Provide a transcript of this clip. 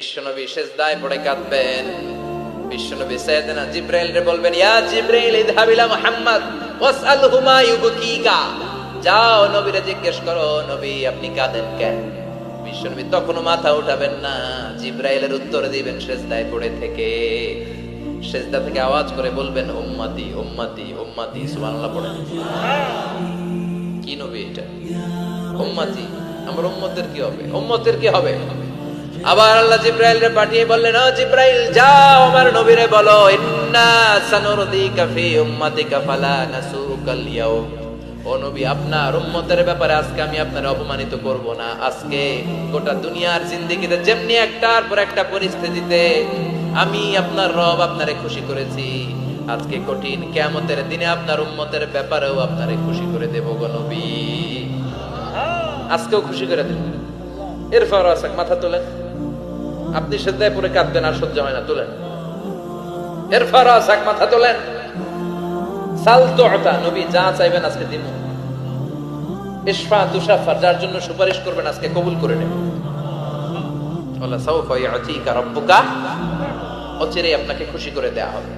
বিশ্বনবী সিজদায় পড়ে কাঁদবেন। বিশ্বনবী সাইয়েদনা জিবরাইল রে বলবেন, ইয়া জিবরাইল ইযহাব ইলা মুহাম্মদ ওয়াসআলহু মা ইউবকিকা। যাও নবীরে জিজ্ঞেস করো, নবী আপনি কাঁদেন কেন? বিশ্বনবী তখনও মাথা উঠাবেন না, জিবরাইলের উত্তর দিবেন সিজদায় পড়ে থেকে। সিজদা থেকে আওয়াজ করে বলবেন, উম্মতি উম্মতি উম্মতি। সুবহানাল্লাহ পড়েন। কি নবী এটা? উম্মতি, আমার উম্মতের কি হবে? উম্মতের কি হবে? আবার আল্লাহ জিবরাইল রে পাঠিয়ে বললেন, ও জিবরাইল যাও আমার নবীরে বলো, ইন্না সানুরদিকা ফি উম্মাতিকা ফালা নাসুকাল ইয়াউম। ও নবী, আপনার উম্মতের ব্যাপারে আজকে আমি আপনার অপমানিত করব না। আজকে গোটা দুনিয়ার জিন্দেগিতে যেমনি একটার পর একটা পরিস্থিতিতে আমি আপনার রব আপনারে খুশি করেছি, আজকে কঠিন কিয়ামতের দিনে আপনার উম্মতের ব্যাপারেও আপনারে খুশি করে দেব গো নবী। আজকেও খুশি করে দেব। এরপর আসাক মাথা তোলেন, আপনি সিজদায় পড়ে কাঁদবেন আর সহ্য হয় না, তোলেন। এরপর আসাক মাথা তোলেন। সাল তুতা, নবী যা চাইবেন আজকে দিব। ইশফা তুশাফা, যার জন্য সুপারিশ করবেন আজকে কবুল করে নেব। ওয়ালা সাউফা ইয়াতিকা রাব্বুকা, অচিরেই আপনাকে খুশি করে দেয়া হবে।